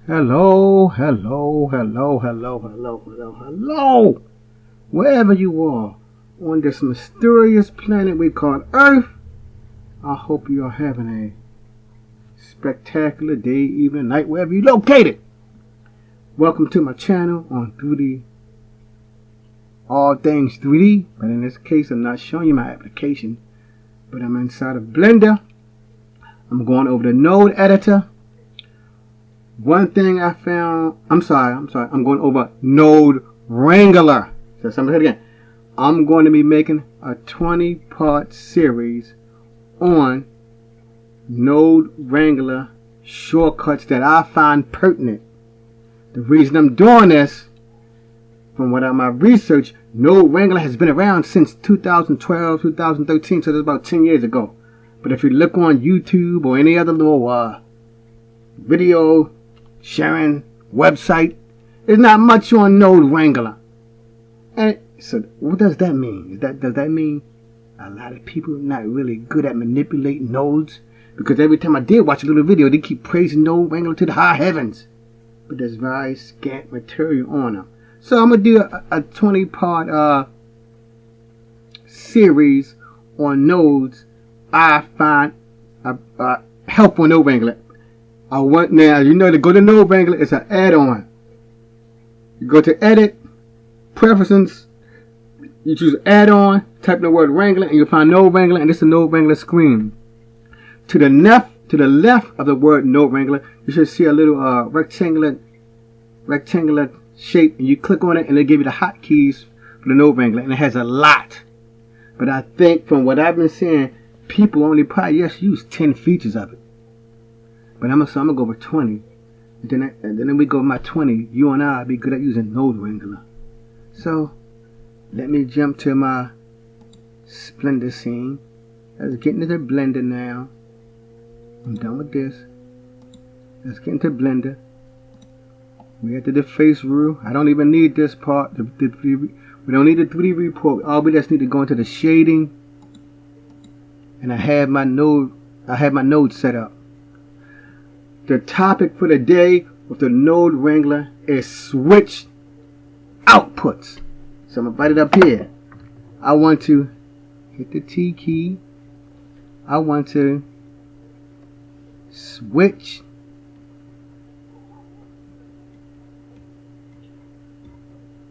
Hello, hello, hello, hello, hello, hello, hello. Wherever you are on this mysterious planet we call Earth, I hope you are having a spectacular day, evening, night, wherever you're located. Welcome to my channel on 3D, all things 3D. But in this case, I'm not showing you my application, but I'm inside of Blender. I'm going over the node editor. One thing I found, I'm going over Node Wrangler. So somebody said again, I'm going to be making a 20-part series on Node Wrangler shortcuts that I find pertinent. The reason I'm doing this, from what my research, Node Wrangler has been around since 2012, 2013, so that's about 10 years ago. But if you look on YouTube or any other little video sharing website, there's not much on Node Wrangler. And so what does that mean? Does that mean a lot of people are not really good at manipulating nodes? Because every time I did watch a little video, they keep praising Node Wrangler to the high heavens, but there's very scant material on them. So I'm gonna do a 20-part series on nodes I find helpful in Node Wrangler. I want now, you know, to go to Node Wrangler, it's an add-on. You go to Edit, Preferences, you choose Add-on, type in the word Wrangler, and you'll find Node Wrangler, and this is a Node Wrangler screen. To the left of the word Node Wrangler, you should see a little rectangular shape, and you click on it, and it'll give you the hotkeys for the Node Wrangler, and it has a lot. But I think from what I've been seeing, people only probably just use 10 features of it. But I'm gonna go with 20, and then we go with my 20. You and I be good at using Node Wrangler. So let me jump to my Blender scene. Let's get into Blender now. I'm done with this. Let's get into Blender. We have the face rule. I don't even need this part. We don't need the 3D report. All we just need to go into the shading, and I have my node set up. The topic for the day with the Node Wrangler is switch outputs. So I'm going to write it up here. I want to hit the T key. I want to switch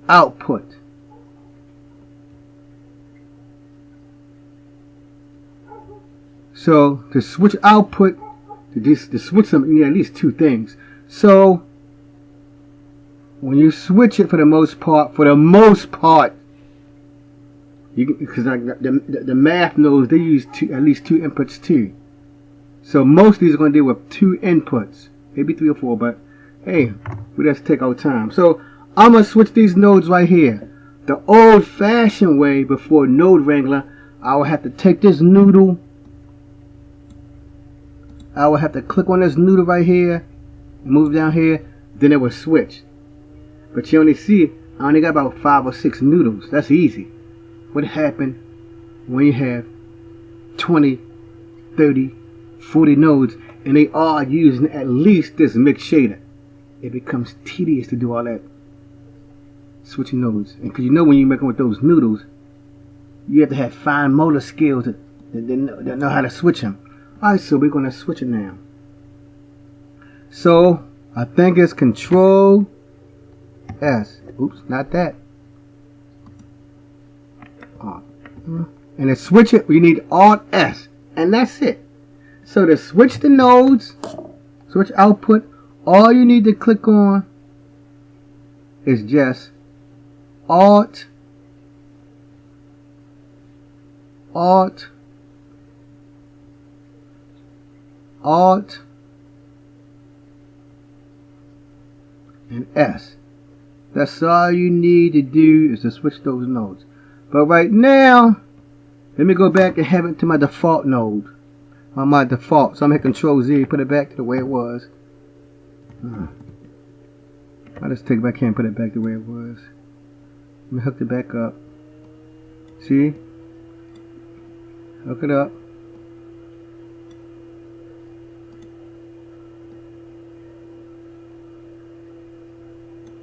output. So to switch output, to switch something, you need at least two things. So when you switch it, for the most part, because the math knows they use at least two inputs too. So most of these are going to deal with two inputs, maybe 3 or 4, but hey, we just take our time. So I'm going to switch these nodes right here. The old-fashioned way before Node Wrangler, I would have to take this noodle. I would have to click on this noodle right here, move down here, then it would switch. But you only see, I only got about 5 or 6 noodles. That's easy. What happened when you have 20, 30, 40 nodes, and they are using at least this mix shader? It becomes tedious to do all that switching nodes. And because you know when you're making with those noodles, you have to have fine motor skills that know how to switch them. Alright, so we're going to switch it now. So I think it's Control S. Oops, not that. And to switch it, we need Alt S. And that's it. So to switch the nodes, switch output, all you need to click on is just Alt and S. That's all you need to do is to switch those nodes. But right now, let me go back and have it to my default node. On my default. So I'm going to hit Control Z, put it back to the way it was. I'll just take it back here and put it back the way it was. Let me hook it back up. See? Hook it up.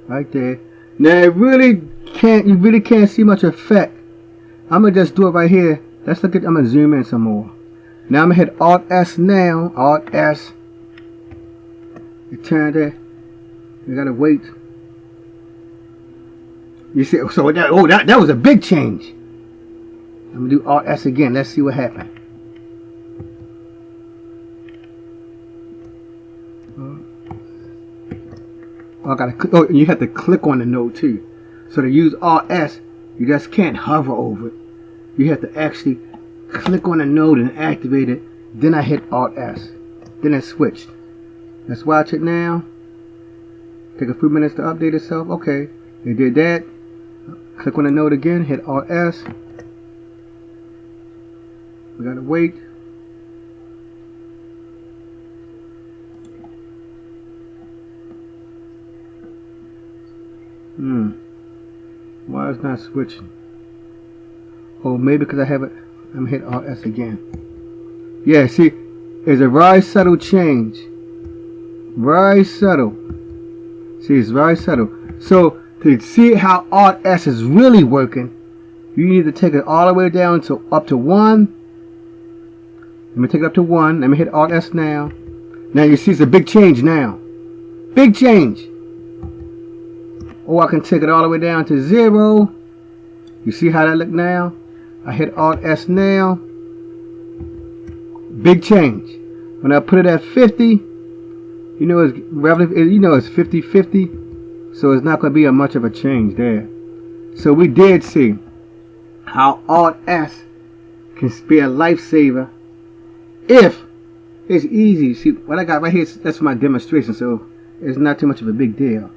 right there. Now you really can't see much effect. I'm gonna just do it right here. Let's look at. I'm gonna zoom in some more. Now I'm gonna hit Alt S now. Alt S. It turned it. You gotta wait. You see? So that was a big change. I'm gonna do Alt S again. Let's see what happened. You have to click on the node too. So to use Alt S, you just can't hover over it. You have to actually click on the node and activate it. Then I hit Alt S. Then it switched. Let's watch it now. Take a few minutes to update itself. Okay, it did that. Click on the node again. Hit Alt S. We gotta wait. Why is it not switching? Oh, maybe because I have it. I'm gonna hit Alt S again. Yeah, see, it's a very subtle change. Very subtle. See, it's very subtle. So to see how Alt S is really working, you need to take it all the way down to up to 1. Let me take it up to 1. Let me hit Alt S now. Now you see it's a big change now. Big change. Or I can take it all the way down to 0. You see how that look now? I hit Alt S now. Big change. When I put it at 50, you know it's it's 50-50, so it's not going to be much of a change there. So we did see how Alt S can be a lifesaver if it's easy. See what I got right here, that's my demonstration, so it's not too much of a big deal.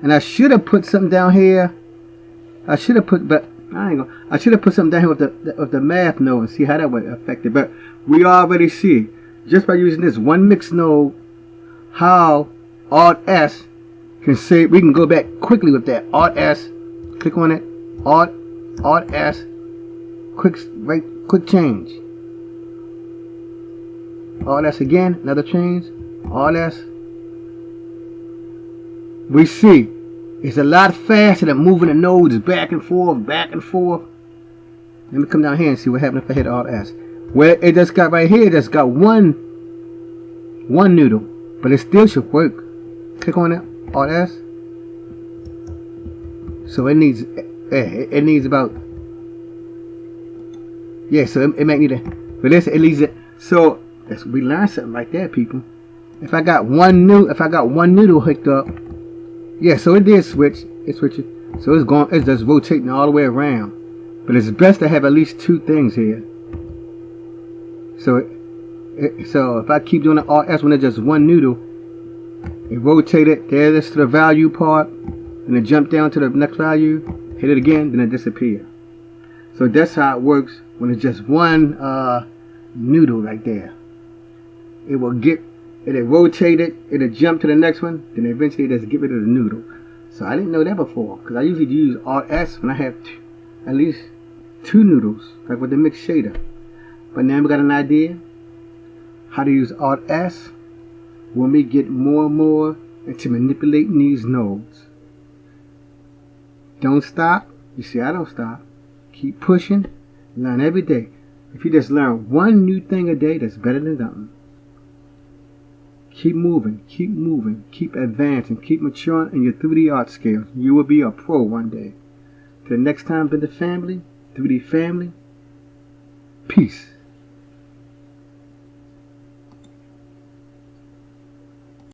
And I should have put something down here. I should have put something down here with the math node and see how that would affect it. But we already see just by using this one mix node how Alt S can say we can go back quickly with that. Alt S, click on it. Alt S, quick change. Alt S again, another change. Alt S. We see it's a lot faster than moving the nodes back and forth, back and forth. Let me come down here and see what happens if I hit Alt S. Where it just got right here, it just got one noodle, but it still should work. Click on it, Alt S. So it needs about, yeah. So it might need a, but this it needs it. So we learned something like that, people. If I got one noodle hooked up. Yeah, so it did switch. It switched. So it's just rotating all the way around. But it's best to have at least 2 things here. So if I keep doing the Alt S when it's just one noodle, it rotated. There it is to the value part, and it jumped down to the next value. Hit it again, then it disappeared. So that's how it works when it's just one noodle right there. It will rotate it, it'll jump to the next one, then eventually just get rid of the noodle. So I didn't know that before, because I usually use Alt S when I have at least 2 noodles, like with the mixed shader. But now we got an idea how to use Alt S when we get more and more into manipulating these nodes. Don't stop. You see, I don't stop. Keep pushing. Learn every day. If you just learn one new thing a day, that's better than nothing. Keep moving, keep advancing, keep maturing in your 3D art skills. You will be a pro one day. Till next time, been the family, 3D family. Peace.